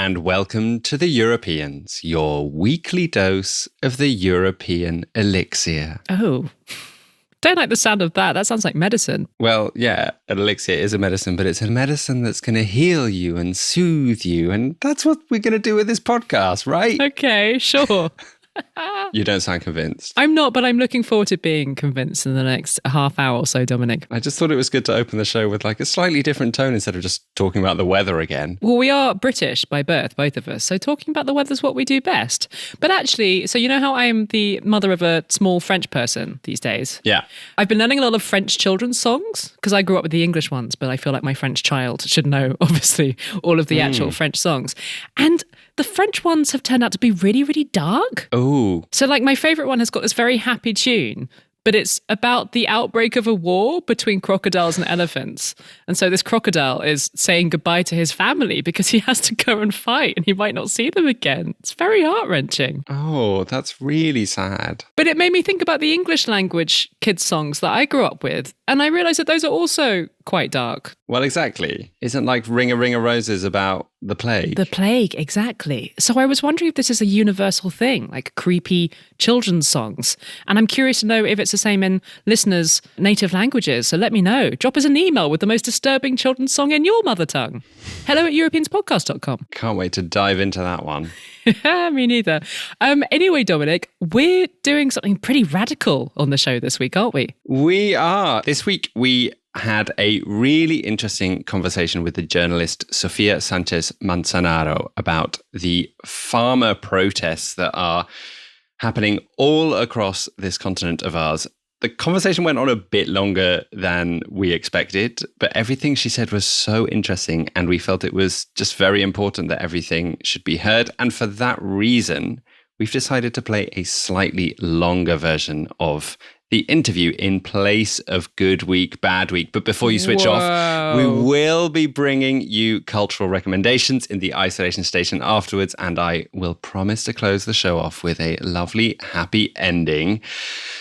and welcome to the Europeans, your weekly dose of the European elixir. Oh, don't like the sound of that. That sounds like medicine. Well, yeah, an elixir is a medicine, but it's a medicine that's going to heal you and soothe you. And that's what we're going to do with this podcast, right? Okay, sure. You don't sound convinced. I'm not, but I'm looking forward to being convinced in the next half hour or so, Dominic. I just thought it was good to open the show with like a slightly different tone instead of just talking about the weather again. Well, we are British by birth, both of us, so talking about the weather is what we do best. But actually, so you know how I am the mother of a small French person these days? Yeah. I've been learning a lot of French children's songs because I grew up with the English ones, but I feel like my French child should know, obviously, all of the actual French songs. And the French ones have turned out to be really, really dark. Oh. So like my favourite one has got this very happy tune, but it's about the outbreak of a war between crocodiles and elephants. And so this crocodile is saying goodbye to his family because he has to go and fight and he might not see them again. It's very heart-wrenching. Oh, that's really sad. But it made me think about the English language kids' songs that I grew up with. And I realised that those are also quite dark. Well, exactly. Isn't like Ring a Ring a Roses about the plague? The plague, exactly. So I was wondering if this is a universal thing, like creepy children's songs. And I'm curious to know if it's the same in listeners' native languages. So let me know. Drop us an email with the most disturbing children's song in your mother tongue. hello@europeanspodcast.com. Can't wait to dive into that one. Me neither. Anyway, Dominic, we're doing something pretty radical on the show this week, aren't we? We are. This week, we had a really interesting conversation with the journalist Sofía Sánchez Manzanaro about the farmer protests that are happening all across this continent of ours. The conversation went on a bit longer than we expected, but everything she said was so interesting and we felt it was just very important that everything should be heard. And for that reason, we've decided to play a slightly longer version of the interview in place of Good Week, Bad Week. But before you switch off, we will be bringing you cultural recommendations in the isolation station afterwards, and I will promise to close the show off with a lovely, happy ending.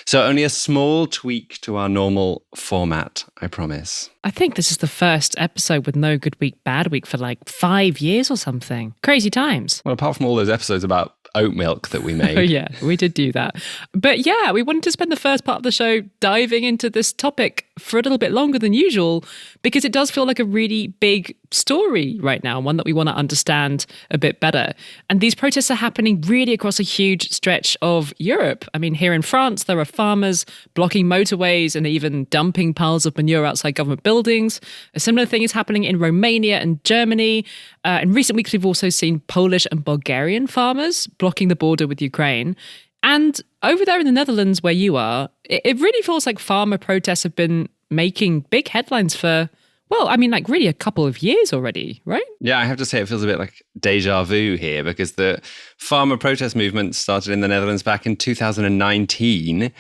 So only a small tweak to our normal format, I promise. I think this is the first episode with no Good Week, Bad Week for like 5 years or something. Crazy times. Well, apart from all those episodes about oat milk that we made. Oh yeah, we did do that. But yeah, we wanted to spend the first part of the show diving into this topic for a little bit longer than usual because it does feel like a really big story right now, one that we want to understand a bit better. And these protests are happening really across a huge stretch of Europe. I mean, here in France, there are farmers blocking motorways and even dumping piles of manure outside government buildings. A similar thing is happening in Romania and Germany. In recent weeks, we've also seen Polish and Bulgarian farmers blocking the border with Ukraine. And over there in the Netherlands, where you are, it really feels like farmer protests have been making big headlines for, well, I mean, like really a couple of years already, right? Yeah, I have to say it feels a bit like deja vu here because the farmer protest movement started in the Netherlands back in 2019.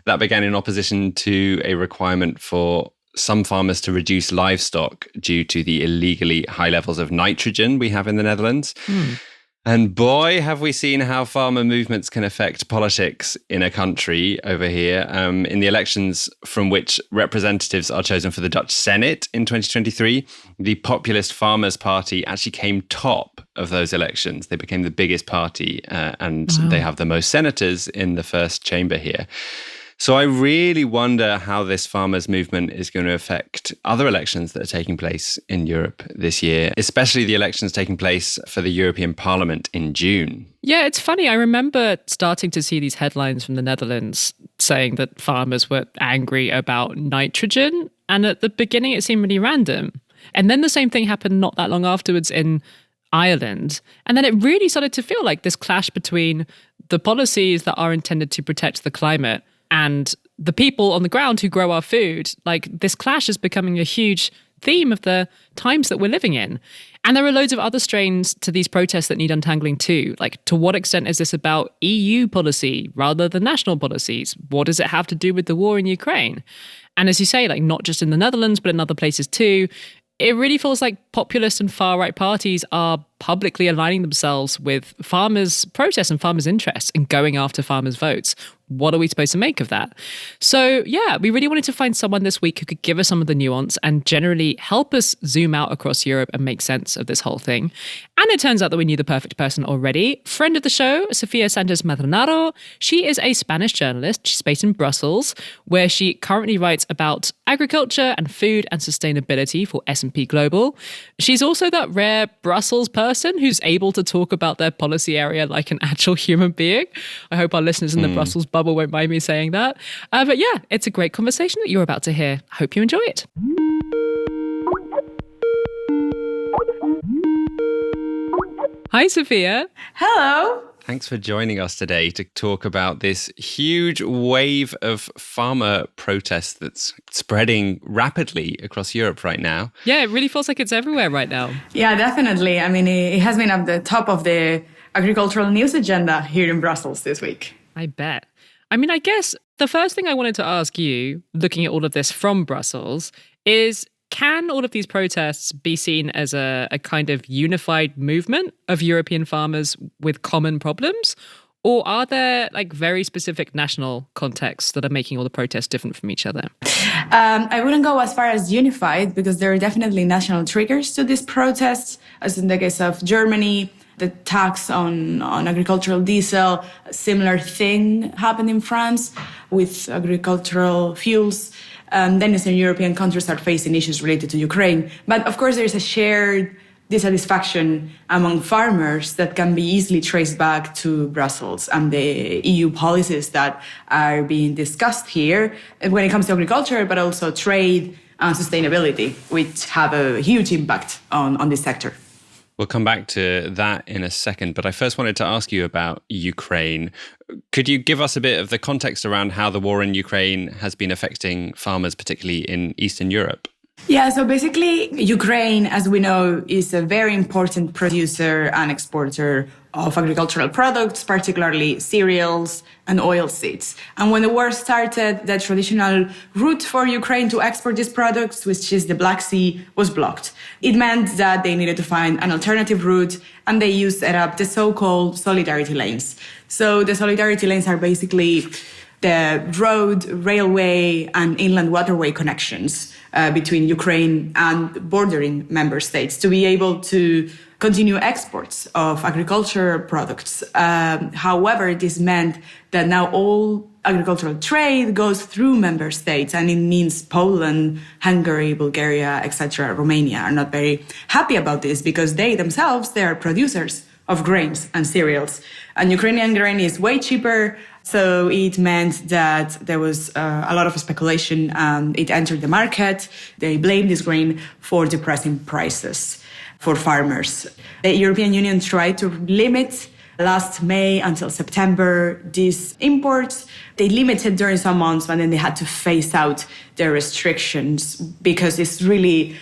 That began in opposition to a requirement for some farmers to reduce livestock due to the illegally high levels of nitrogen we have in the Netherlands. And boy, have we seen how farmer movements can affect politics in a country over here. In the elections from which representatives are chosen for the Dutch Senate in 2023, the Populist Farmers Party actually came top of those elections. They became the biggest party and they have the most senators in the first chamber here. So I really wonder how this farmers' movement is going to affect other elections that are taking place in Europe this year, especially the elections taking place for the European Parliament in June. Yeah, it's funny. I remember starting to see these headlines from the Netherlands saying that farmers were angry about nitrogen. And at the beginning, it seemed really random. And then the same thing happened not that long afterwards in Ireland. And then it really started to feel like this clash between the policies that are intended to protect the climate and the people on the ground who grow our food. Like this clash is becoming a huge theme of the times that we're living in. And there are loads of other strains to these protests that need untangling too. Like, to what extent is this about EU policy rather than national policies? What does it have to do with the war in Ukraine? And as you say, like not just in the Netherlands, but in other places too, it really feels like populist and far-right parties are publicly aligning themselves with farmers' protests and farmers' interests and going after farmers' votes. What are we supposed to make of that? So, yeah, we really wanted to find someone this week who could give us some of the nuance and generally help us zoom out across Europe and make sense of this whole thing. And it turns out that we knew the perfect person already. Friend of the show, Sofía Sánchez Manzanaro. She is a Spanish journalist. She's based in Brussels, where she currently writes about agriculture and food and sustainability for S&P Global. She's also that rare Brussels person who's able to talk about their policy area like an actual human being. I hope our listeners in the Brussels bubble won't mind me saying that. But yeah, it's a great conversation that you're about to hear. I hope you enjoy it. Hi, Sofía. Hello. Thanks for joining us today to talk about this huge wave of farmer protests that's spreading rapidly across Europe right now. Yeah, it really feels like it's everywhere right now. Yeah, definitely. I mean, it has been at the top of the agricultural news agenda here in Brussels this week. I bet. I mean, I guess the first thing I wanted to ask you, looking at all of this from Brussels, is can all of these protests be seen as a kind of unified movement of European farmers with common problems? Or are there like very specific national contexts that are making all the protests different from each other? I wouldn't go as far as unified because there are definitely national triggers to these protests, as in the case of Germany. The tax on agricultural diesel, a similar thing happened in France with agricultural fuels. Then Eastern European countries are facing issues related to Ukraine. But of course, there is a shared dissatisfaction among farmers that can be easily traced back to Brussels and the EU policies that are being discussed here when it comes to agriculture, but also trade and sustainability, which have a huge impact on this sector. We'll come back to that in a second, but I first wanted to ask you about Ukraine. Could you give us a bit of the context around how the war in Ukraine has been affecting farmers, particularly in Eastern Europe? Yeah, so basically, Ukraine, as we know, is a very important producer and exporter of agricultural products, particularly cereals and oilseeds. And when the war started, the traditional route for Ukraine to export these products, which is the Black Sea, was blocked. It meant that they needed to find an alternative route, and they set up the so-called solidarity lanes. So the solidarity lanes are basically the road, railway, and inland waterway connections between Ukraine and bordering member states to be able to continue exports of agricultural products. However, this meant that now all agricultural trade goes through member states, and it means Poland, Hungary, Bulgaria, etc., Romania are not very happy about this because they themselves, they are producers of grains and cereals. And Ukrainian grain is way cheaper, so it meant that there was a lot of speculation and it entered the market. They blamed this grain for depressing prices for farmers. The European Union tried to limit last May until September these imports. They limited during some months, but then they had to phase out their restrictions because it's really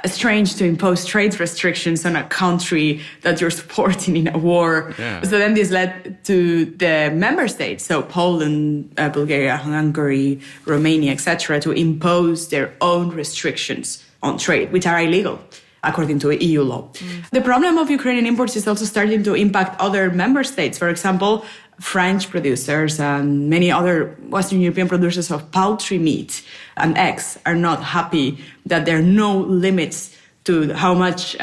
strange to impose trade restrictions on a country that you're supporting in a war. Yeah. So then this led to the member states, so Poland, Bulgaria, Hungary, Romania, etc., to impose their own restrictions on trade, which are illegal according to EU law. The problem of Ukrainian imports is also starting to impact other member states. For example, French producers and many other Western European producers of poultry meat and eggs are not happy that there are no limits to how much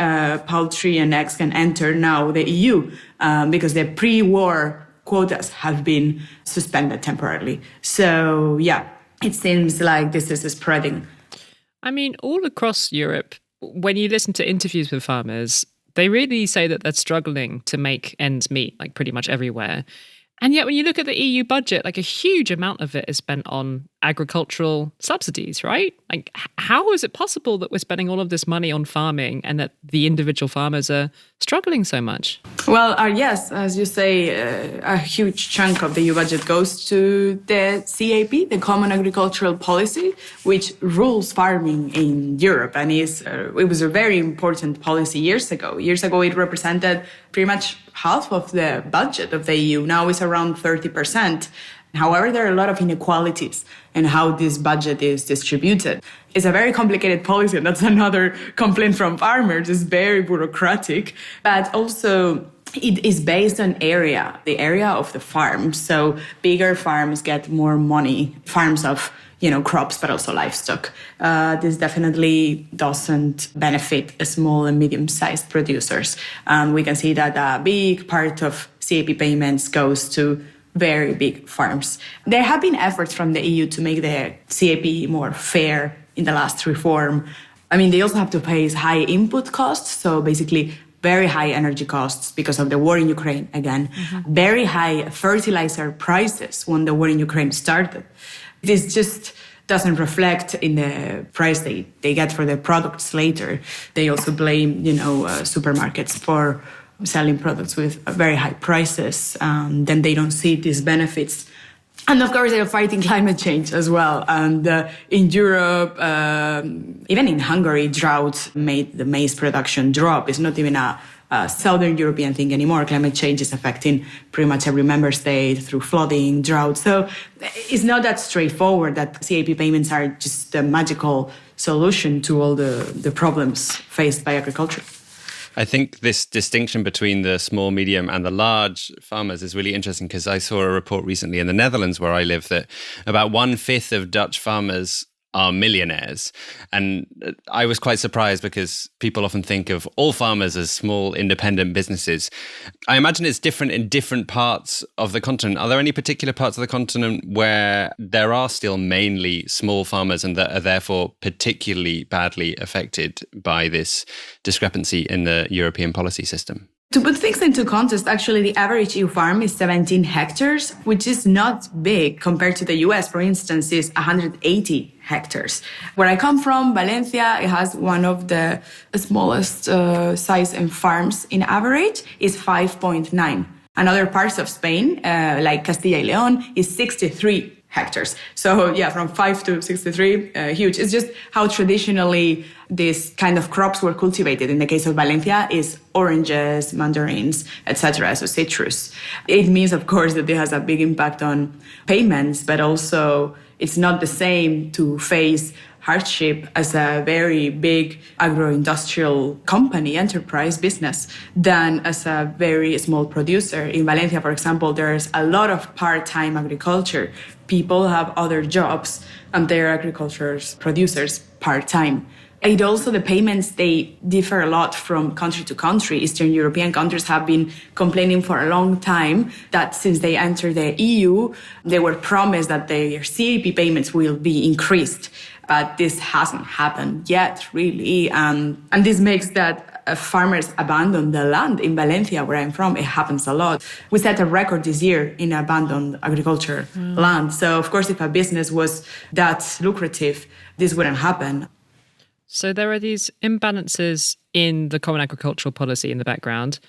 poultry and eggs can enter now the EU because the pre-war quotas have been suspended temporarily. So, yeah, it seems like this is spreading. I mean, all across Europe, when you listen to interviews with farmers, they really say that they're struggling to make ends meet, like pretty much everywhere. And yet when you look at the EU budget, like a huge amount of it is spent on agricultural subsidies, right? Like how is it possible that we're spending all of this money on farming and that the individual farmers are struggling so much? Well, yes, as you say, a huge chunk of the EU budget goes to the CAP, the Common Agricultural Policy, which rules farming in Europe. And it was a very important policy years ago. Years ago, it represented pretty much half of the budget of the EU. Now it's around 30%. However, there are a lot of inequalities in how this budget is distributed. It's a very complicated policy, and that's another complaint from farmers. It's very bureaucratic, but also it is based on area, the area of the farm. So bigger farms get more money, farms of crops, but also livestock. This definitely doesn't benefit small and medium-sized producers. We can see that a big part of CAP payments goes to very big farms. There have been efforts from the EU to make the CAP more fair in the last reform. I mean, they also have to pay high input costs, so basically very high energy costs because of the war in Ukraine again, very high fertilizer prices when the war in Ukraine started. This just doesn't reflect in the price they get for their products later. They also blame, supermarkets for selling products with very high prices. Then they don't see these benefits. And of course, they're fighting climate change as well. And in Europe, even in Hungary, drought made the maize production drop. It's not even a Southern European thing anymore. Climate change is affecting pretty much every member state through flooding, drought. So it's not that straightforward that CAP payments are just a magical solution to all the problems faced by agriculture. I think this distinction between the small, medium and the large farmers is really interesting because I saw a report recently in the Netherlands where I live that about 1/5 of Dutch farmers are millionaires. And I was quite surprised because people often think of all farmers as small, independent businesses. I imagine it's different in different parts of the continent. Are there any particular parts of the continent where there are still mainly small farmers and that are therefore particularly badly affected by this discrepancy in the European policy system? To put things into context, actually, the average EU farm is 17 hectares, which is not big compared to the US, for instance, is 180 hectares. Where I come from, Valencia, it has one of the smallest size in farms in average, is 5.9. And other parts of Spain, like Castilla y León, is 63 hectares. So yeah, from 5 to 63, huge. It's just how traditionally these kind of crops were cultivated. In the case of Valencia, is oranges, mandarins, etc., so citrus. It means, of course, that it has a big impact on payments, but also it's not the same to face hardship as a very big agro-industrial company, enterprise, business, than as a very small producer. In Valencia, for example, there's a lot of part-time agriculture. People have other jobs and they're agriculture producers part-time. It also, the payments, they differ a lot from country to country. Eastern European countries have been complaining for a long time that since they entered the EU, they were promised that their CAP payments will be increased. But this hasn't happened yet, really. And this makes that farmers abandon the land. In Valencia, where I'm from, it happens a lot. We set a record this year in abandoned agriculture land. So, of course, if a business was that lucrative, this wouldn't happen. So there are these imbalances in the common agricultural policy in the background.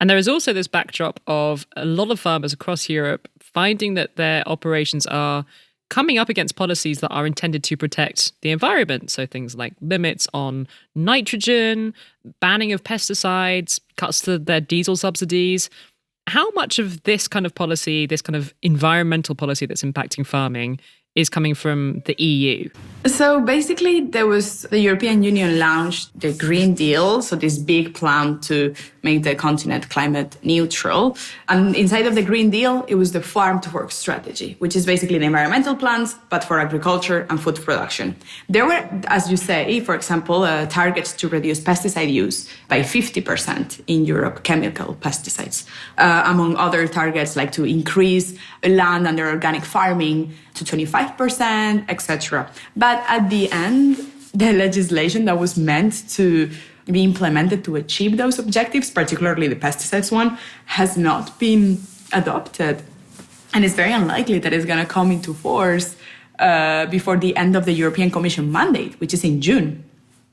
And there is also this backdrop of a lot of farmers across Europe finding that their operations are coming up against policies that are intended to protect the environment. So things like limits on nitrogen, banning of pesticides, cuts to their diesel subsidies. How much of this kind of policy, this kind of environmental policy that's impacting farming, is coming from the EU? So basically, the European Union launched the Green Deal, so this big plan to make the continent climate neutral. And inside of the Green Deal, it was the Farm to Fork strategy, which is basically the environmental plans, but for agriculture and food production. There were, as you say, for example, targets to reduce pesticide use by 50% in Europe, chemical pesticides, among other targets like to increase land under organic farming to 25%, etc. But at the end, the legislation that was meant to be implemented to achieve those objectives, particularly the pesticides one, has not been adopted. And it's very unlikely that it's going to come into force before the end of the European Commission mandate, which is in June.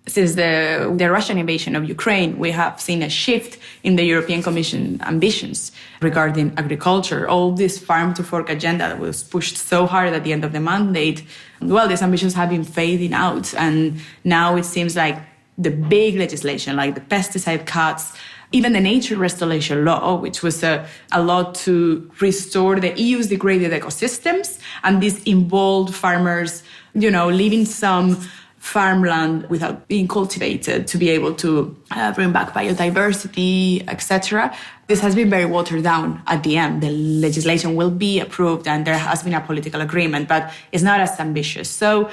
Since the Russian invasion of Ukraine, we have seen a shift in the European Commission ambitions regarding agriculture. All this farm to fork agenda that was pushed so hard at the end of the mandate, well, these ambitions have been fading out. And now it seems like the big legislation, like the pesticide cuts, Even the nature restoration law, which was a law to restore the EU's degraded ecosystems. And this involved farmers, leaving some farmland without being cultivated to be able to bring back biodiversity, etc. This has been very watered down at the end. The legislation will be approved and there has been a political agreement, but it's not as ambitious. So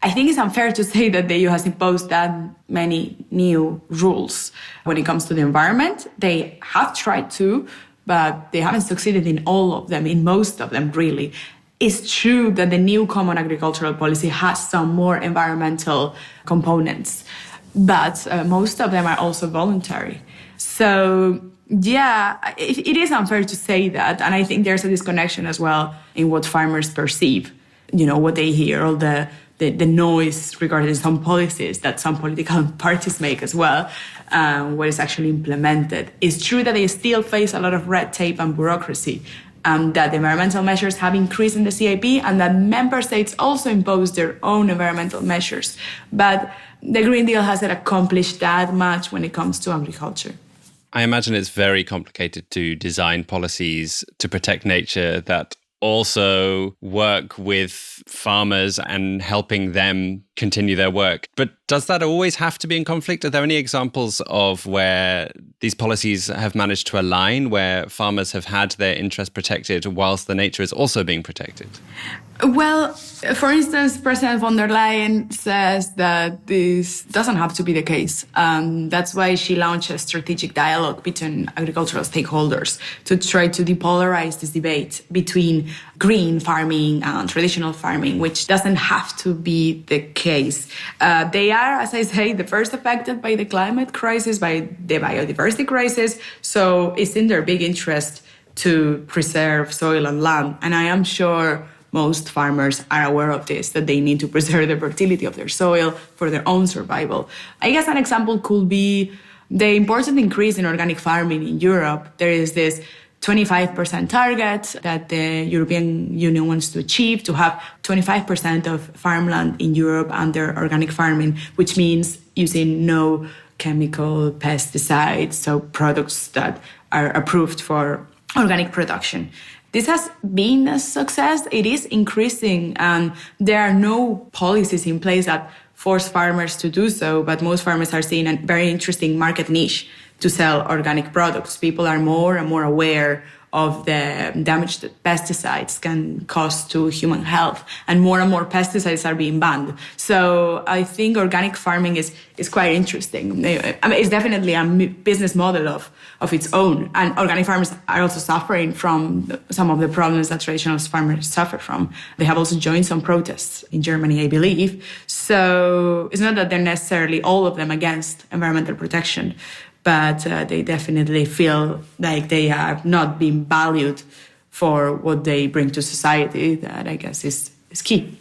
I think it's unfair to say that the EU has imposed that many new rules when it comes to the environment. They have tried to, but they haven't succeeded in all of them, in most of them, really. It's true that the new Common Agricultural Policy has some more environmental components, but most of them are also voluntary. So, yeah, it is unfair to say that. And I think there's a disconnection as well in what farmers perceive, what they hear, all the noise regarding some policies that some political parties make as well, what is actually implemented. It's true that they still face a lot of red tape and bureaucracy, that the environmental measures have increased in the CAP and that member states also impose their own environmental measures. But the Green Deal hasn't accomplished that much when it comes to agriculture. I imagine it's very complicated to design policies to protect nature that also work with farmers and helping them continue their work. But does that always have to be in conflict? Are there any examples of where these policies have managed to align, where farmers have had their interests protected whilst the nature is also being protected? Well, for instance, President von der Leyen says that this doesn't have to be the case. That's why she launched a strategic dialogue between agricultural stakeholders to try to depolarize this debate between green farming and traditional farming, which doesn't have to be the case. They are, as I say, the first affected by the climate crisis, by the biodiversity crisis. So it's in their big interest to preserve soil and land. And I am sure most farmers are aware of this, that they need to preserve the fertility of their soil for their own survival. I guess an example could be the important increase in organic farming in Europe. There is this 25% target that the European Union wants to achieve, to have 25% of farmland in Europe under organic farming, which means using no chemical pesticides, so products that are approved for organic production. This has been a success. It is increasing, and there are no policies in place that force farmers to do so, but most farmers are seeing a very interesting market niche to sell organic products. People are more and more aware of the damage that pesticides can cause to human health, and more pesticides are being banned. So I think organic farming is quite interesting. I mean, it's definitely a business model of its own, and organic farmers are also suffering from some of the problems that traditional farmers suffer from. They have also joined some protests in Germany, I believe. So it's not that they're necessarily all of them against environmental protection, but they definitely feel like they are not being valued for what they bring to society. That, I guess, is key.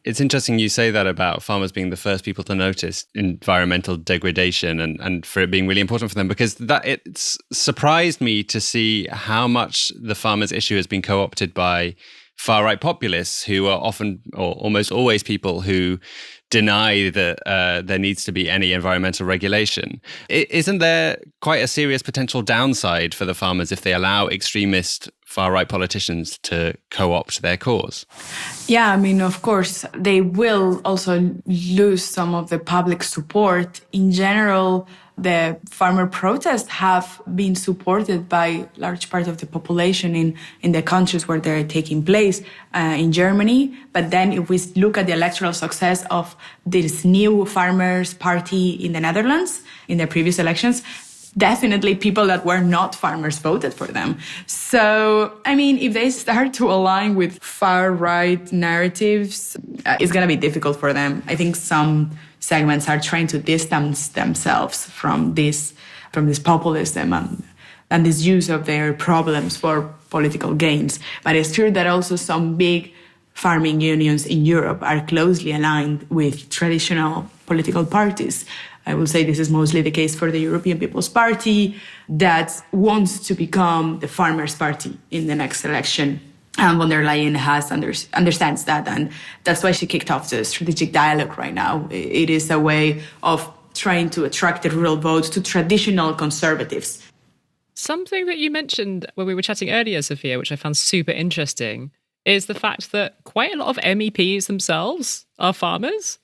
It's interesting you say that about farmers being the first people to notice environmental degradation and for it being really important for them, because it's surprised me to see how much the farmers' issue has been co-opted by far-right populists who are often or almost always people who deny that there needs to be any environmental regulation. Isn't there quite a serious potential downside for the farmers if they allow extremist far-right politicians to co-opt their cause? Yeah, I mean, of course, they will also lose some of the public support. In general, the farmer protests have been supported by large part of the population in the countries where they're taking place, in Germany. But then if we look at the electoral success of this new farmers' party in the Netherlands in the previous elections, definitely people that were not farmers voted for them. So, I mean, if they start to align with far-right narratives, it's going to be difficult for them. I think some segments are trying to distance themselves from this populism and this use of their problems for political gains. But it's true that also some big farming unions in Europe are closely aligned with traditional political parties. I will say this is mostly the case for the European People's Party that wants to become the Farmers' Party in the next election. And von der Leyen understands that, and that's why she kicked off the strategic dialogue right now. It is a way of trying to attract the rural vote to traditional conservatives Something that you mentioned when we were chatting earlier, Sophia, which I found super interesting, is the fact that quite a lot of MEPs themselves are farmers.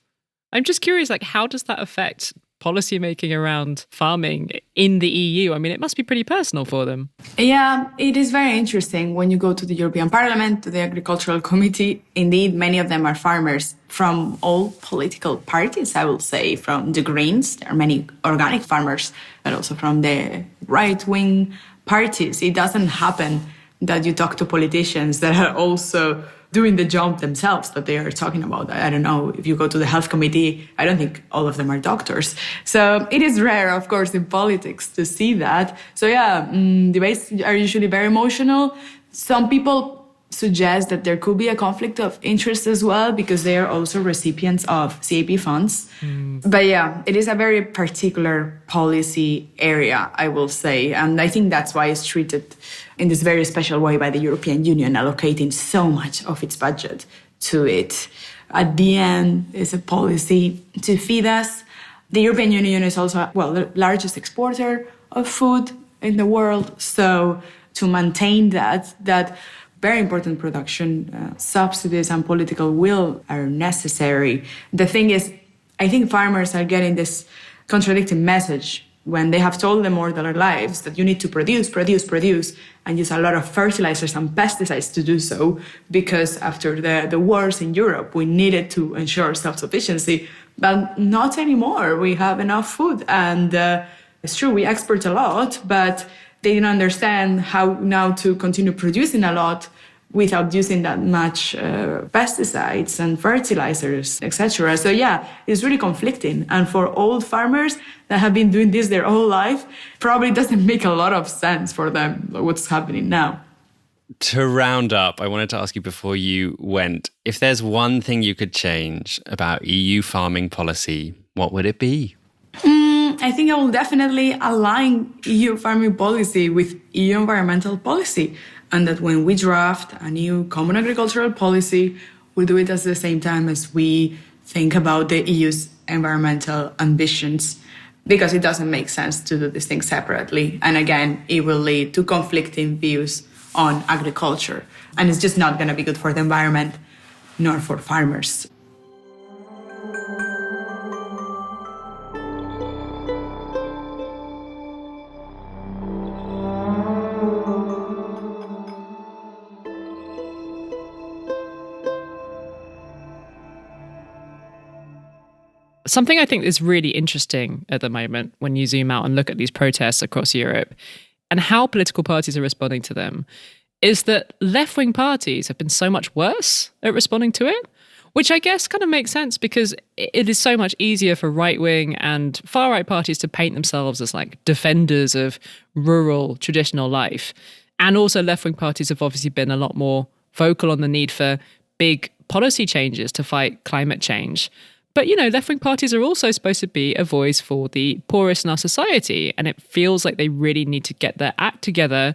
I'm just curious, like, how does that affect policymaking around farming in the EU? I mean, it must be pretty personal for them. Yeah, it is very interesting when you go to the European Parliament, to the Agricultural Committee. Indeed, many of them are farmers from all political parties, I will say, from the Greens. There are many organic farmers, but also from the right-wing parties. It doesn't happen that you talk to politicians that are also doing the job themselves that they are talking about. I don't know, if you go to the health committee, I don't think all of them are doctors. So it is rare, of course, in politics to see that. So yeah, debates are usually very emotional. Some people suggest that there could be a conflict of interest as well because they are also recipients of CAP funds. But yeah, it is a very particular policy area, I will say. And I think that's why it's treated in this very special way by the European Union, allocating so much of its budget to it. At the end, it's a policy to feed us. The European Union is also, the largest exporter of food in the world. So to maintain that very important production, subsidies and political will are necessary. The thing is, I think farmers are getting this contradicting message when they have told them all their lives that you need to produce, and use a lot of fertilizers and pesticides to do so, because after the wars in Europe, we needed to ensure self-sufficiency, but not anymore. We have enough food, and it's true, we export a lot, but they didn't understand how now to continue producing a lot without using that much pesticides and fertilizers, etc. So yeah, it's really conflicting. And for old farmers that have been doing this their whole life, probably doesn't make a lot of sense for them what's happening now. To round up, I wanted to ask you before you went, if there's one thing you could change about EU farming policy, what would it be? I think I will definitely align EU farming policy with EU environmental policy, and that when we draft a new common agricultural policy, we do it at the same time as we think about the EU's environmental ambitions, because it doesn't make sense to do these things separately. And again, it will lead to conflicting views on agriculture, and it's just not going to be good for the environment nor for farmers. Something I think is really interesting at the moment when you zoom out and look at these protests across Europe and how political parties are responding to them is that left-wing parties have been so much worse at responding to it, which I guess kind of makes sense because it is so much easier for right-wing and far-right parties to paint themselves as like defenders of rural traditional life. And also left-wing parties have obviously been a lot more vocal on the need for big policy changes to fight climate change. But, you know, left-wing parties are also supposed to be a voice for the poorest in our society. And it feels like they really need to get their act together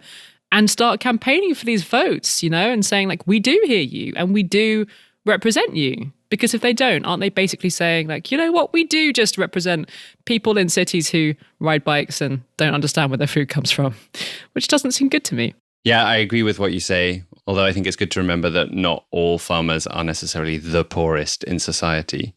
and start campaigning for these votes, you know, and saying, like, we do hear you and we do represent you. Because if they don't, aren't they basically saying, like, you know what, we do just represent people in cities who ride bikes and don't understand where their food comes from, which doesn't seem good to me. Yeah, I agree with what you say, although I think it's good to remember that not all farmers are necessarily the poorest in society,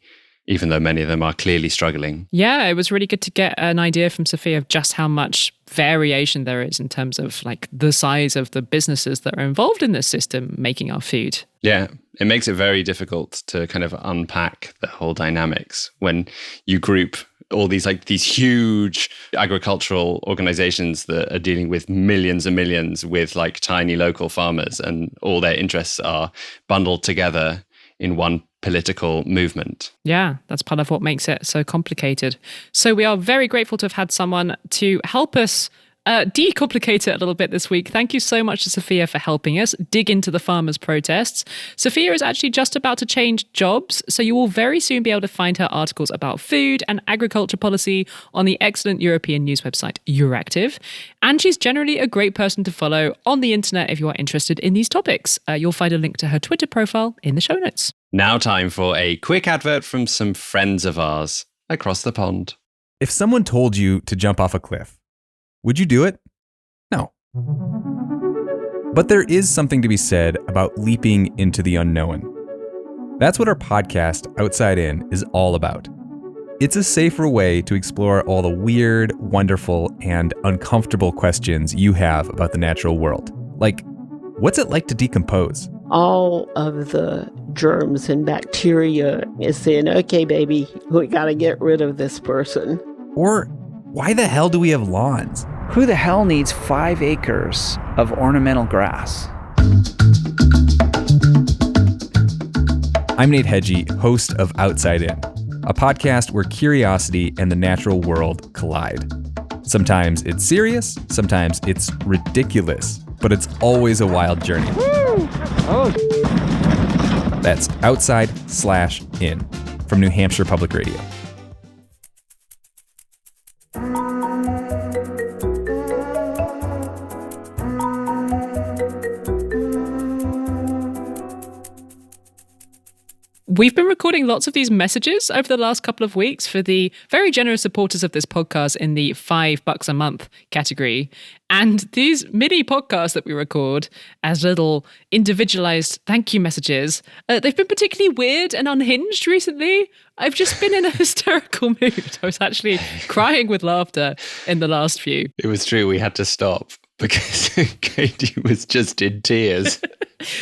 even though many of them are clearly struggling. Yeah, it was really good to get an idea from Sophia of just how much variation there is in terms of like the size of the businesses that are involved in this system making our food. Yeah, it makes it very difficult to kind of unpack the whole dynamics when you group all these huge agricultural organizations that are dealing with millions and millions with like tiny local farmers, and all their interests are bundled together in one political movement. Yeah, that's part of what makes it so complicated. So we are very grateful to have had someone to help us decomplicate it a little bit this week. Thank you so much to Sophia for helping us dig into the farmers' protests. Sophia is actually just about to change jobs, so you will very soon be able to find her articles about food and agriculture policy on the excellent European news website Euractiv. And she's generally a great person to follow on the internet if you are interested in these topics. You'll find a link to her Twitter profile in the show notes. Now time for a quick advert from some friends of ours across the pond. If someone told you to jump off a cliff, would you do it? No. But there is something to be said about leaping into the unknown. That's what our podcast, Outside In, is all about. It's a safer way to explore all the weird, wonderful, and uncomfortable questions you have about the natural world. Like, what's it like to decompose? All of the germs and bacteria is saying, okay, baby, we got to get rid of this person. Or why the hell do we have lawns? Who the hell needs 5 acres of ornamental grass? I'm Nate Hedgie, host of Outside In, a podcast where curiosity and the natural world collide. Sometimes it's serious, sometimes it's ridiculous, but it's always a wild journey. That's Outside/In from New Hampshire Public Radio. We've been recording lots of these messages over the last couple of weeks for the very generous supporters of this podcast in the $5 a month category. And these mini podcasts that we record as little individualized thank you messages, they've been particularly weird and unhinged recently. I've just been in a hysterical mood. I was actually crying with laughter in the last few. It was true. We had to stop because Katy was just in tears.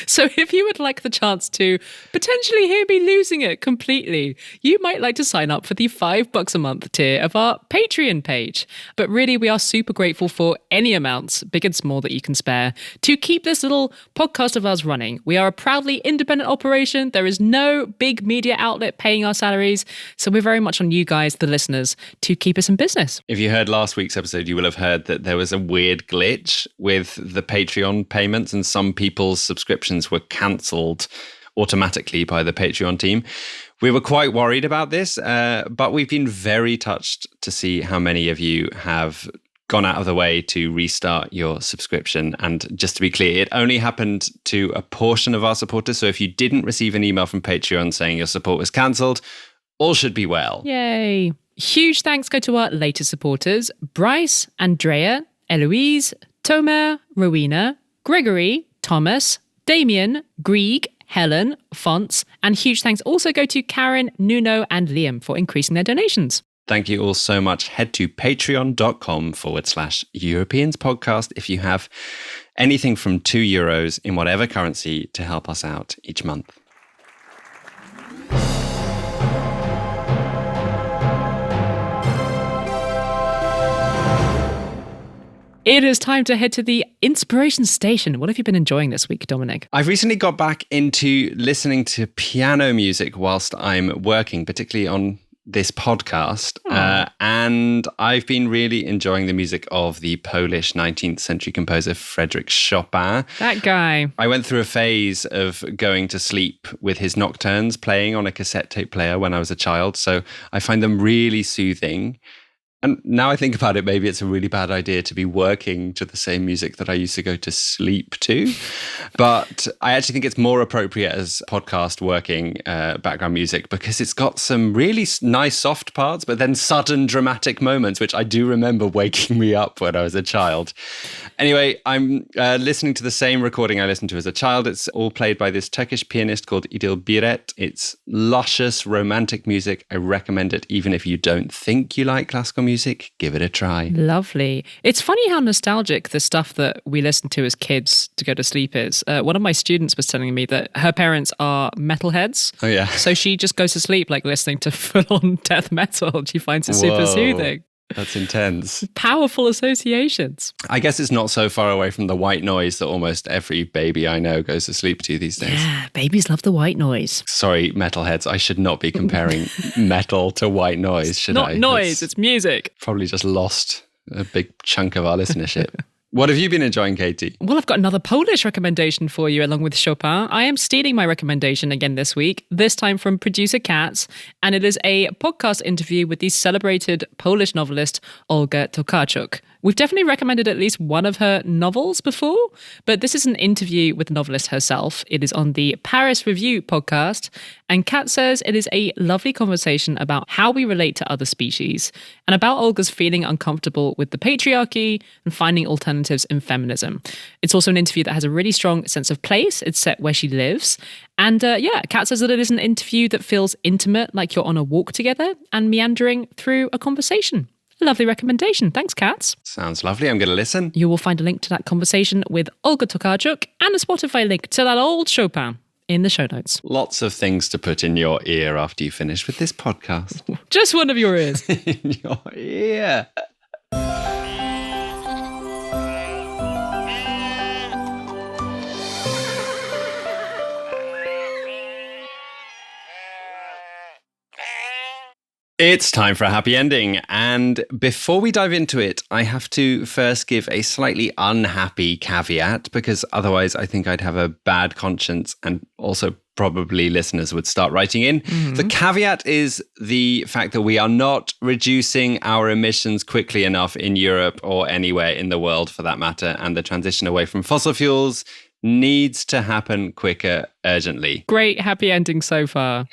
So if you would like the chance to potentially hear me losing it completely, you might like to sign up for the $5 a month tier of our Patreon page. But really, we are super grateful for any amounts, big and small, that you can spare to keep this little podcast of ours running. We are a proudly independent operation. There is no big media outlet paying our salaries. So we're very much on you guys, the listeners, to keep us in business. If you heard last week's episode, you will have heard that there was a weird glitch with the Patreon payments and some people's subscriptions were cancelled automatically by the Patreon team. We were quite worried about this, but we've been very touched to see how many of you have gone out of the way to restart your subscription. And just to be clear, it only happened to a portion of our supporters. So if you didn't receive an email from Patreon saying your support was cancelled, all should be well. Yay. Huge thanks go to our latest supporters, Bryce, Andrea, Eloise, Tomer, Rowena, Gregory, Thomas, Damien, Grieg, Helen, Fonts, and huge thanks also go to Karen, Nuno, and Liam for increasing their donations. Thank you all so much. Head to patreon.com/Europeans podcast if you have anything from €2 in whatever currency to help us out each month. It is time to head to the Inspiration Station. What have you been enjoying this week, Dominic? I've recently got back into listening to piano music whilst I'm working, particularly on this podcast. And I've been really enjoying the music of the Polish 19th century composer Frédéric Chopin. That guy. I went through a phase of going to sleep with his nocturnes playing on a cassette tape player when I was a child. So I find them really soothing. And now I think about it, maybe it's a really bad idea to be working to the same music that I used to go to sleep to. But I actually think it's more appropriate as podcast working background music because it's got some really nice soft parts, but then sudden dramatic moments, which I do remember waking me up when I was a child. Anyway, I'm listening to the same recording I listened to as a child. It's all played by this Turkish pianist called İdil Biret. It's luscious, romantic music. I recommend it even if you don't think you like classical music. Give it a try. Lovely. It's funny how nostalgic the stuff that we listened to as kids to go to sleep is. One of my students was telling me that her parents are metalheads. Oh, yeah. So she just goes to sleep like listening to full-on death metal. She finds it super soothing. That's intense. Powerful associations. I guess it's not so far away from the white noise that almost every baby I know goes to sleep to these days. Yeah, babies love the white noise. Sorry, metalheads. I should not be comparing metal to white noise, should I? Not noise, it's music. Probably just lost a big chunk of our listenership. What have you been enjoying, Katy? Well, I've got another Polish recommendation for you along with Chopin. I am stealing my recommendation again this week, this time from producer Katz, and it is a podcast interview with the celebrated Polish novelist Olga Tokarczuk. We've definitely recommended at least one of her novels before, but this is an interview with the novelist herself. It is on the Paris Review podcast, And Katz says it is a lovely conversation about how we relate to other species and about Olga's feeling uncomfortable with the patriarchy and finding alternatives in feminism. It's also an interview that has a really strong sense of place. It's set where she lives. And Katz says that it is an interview that feels intimate, like you're on a walk together and meandering through a conversation. Lovely recommendation. Thanks, Katz. Sounds lovely. I'm going to listen. You will find a link to that conversation with Olga Tokarczuk and a Spotify link to that old Chopin in the show notes. Lots of things to put in your ear after you finish with this podcast. Just one of your ears. In your ear. It's time for a happy ending. And before we dive into it, I have to first give a slightly unhappy caveat, because otherwise I think I'd have a bad conscience and also probably listeners would start writing in. Mm-hmm. The caveat is the fact that we are not reducing our emissions quickly enough in Europe or anywhere in the world for that matter. And the transition away from fossil fuels needs to happen quicker, urgently. Great happy ending so far.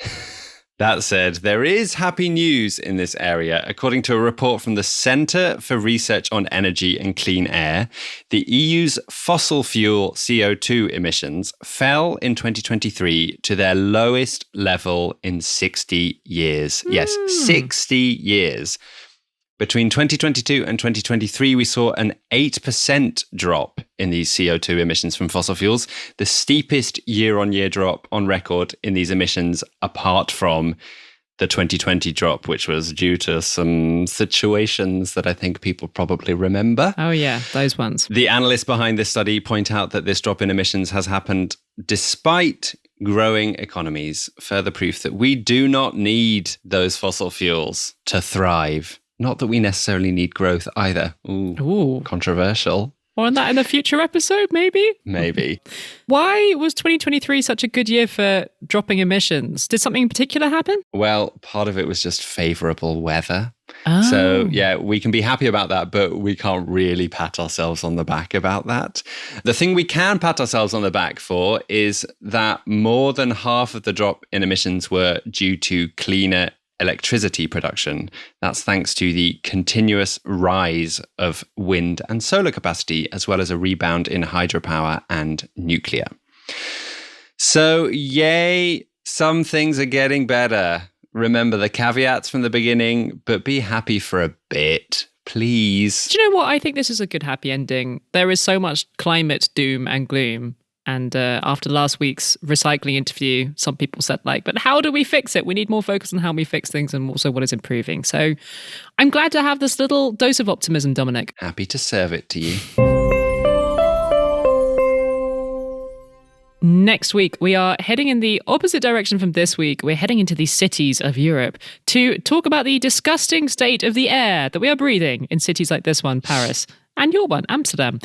That said, there is happy news in this area. According to a report from the Centre for Research on Energy and Clean Air, the EU's fossil fuel CO2 emissions fell in 2023 to their lowest level in 60 years. Yes, 60 years. Between 2022 and 2023, we saw an 8% drop in these CO2 emissions from fossil fuels, the steepest year-on-year drop on record in these emissions, apart from the 2020 drop, which was due to some situations that I think people probably remember. Oh yeah, those ones. The analysts behind this study point out that this drop in emissions has happened despite growing economies, further proof that we do not need those fossil fuels to thrive. Not that we necessarily need growth either. Ooh. Controversial. More on that in a future episode, maybe? Maybe. Why was 2023 such a good year for dropping emissions? Did something in particular happen? Well, part of it was just favourable weather. Oh. So, yeah, we can be happy about that, but we can't really pat ourselves on the back about that. The thing we can pat ourselves on the back for is that more than half of the drop in emissions were due to cleaner electricity production. That's thanks to the continuous rise of wind and solar capacity, as well as a rebound in hydropower and nuclear. So, yay, some things are getting better. Remember the caveats from the beginning, but be happy for a bit, please. Do you know what? I think this is a good happy ending. There is so much climate doom and gloom. And after last week's recycling interview, some people said, but how do we fix it? We need more focus on how we fix things and also what is improving. So I'm glad to have this little dose of optimism, Dominic. Happy to serve it to you. Next week, we are heading in the opposite direction from this week. We're heading into the cities of Europe to talk about the disgusting state of the air that we are breathing in cities like this one, Paris. And your one, Amsterdam.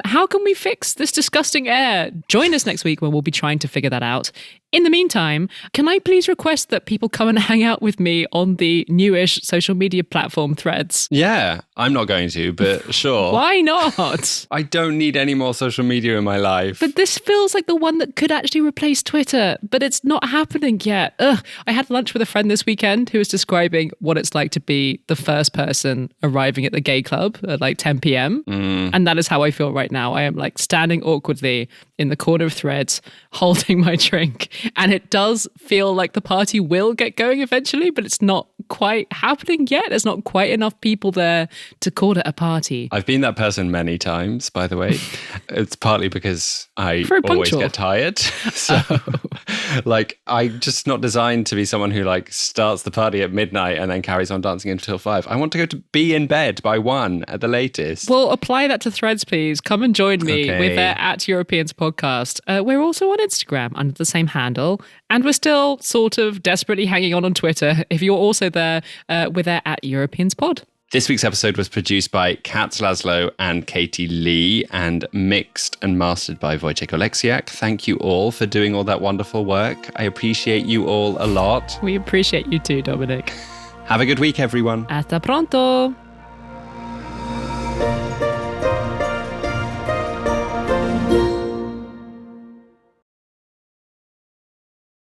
How can we fix this disgusting air? Join us next week when we'll be trying to figure that out. In the meantime, can I please request that people come and hang out with me on the newish social media platform Threads? Yeah, I'm not going to, but sure. Why not? I don't need any more social media in my life. But this feels like the one that could actually replace Twitter, but it's not happening yet. I had lunch with a friend this weekend who was describing what it's like to be the first person arriving at the gay club at 10 p.m. And that is how I feel right now. I am standing awkwardly in the corner of Threads, holding my drink. And it does feel like the party will get going eventually, but it's not quite happening yet. There's not quite enough people there to call it a party. I've been that person many times, by the way. It's partly because I always get tired. So, I'm just not designed to be someone who starts the party at midnight and then carries on dancing until 5. I want to go to be in bed by 1 at the latest. Well, apply that to Threads, please. Come and join me with their @Europeans podcast. We're also on Instagram under the same handle, and we're still sort of desperately hanging on Twitter. If you're also there, we're there @Europeans pod. This week's episode was produced by Katz, Laszlo and Katy Lee and mixed and mastered by Wojciech Oleksiak. Thank you all for doing all that wonderful work. I appreciate you all a lot. We appreciate you too, Dominic. Have a good week, everyone. Hasta pronto.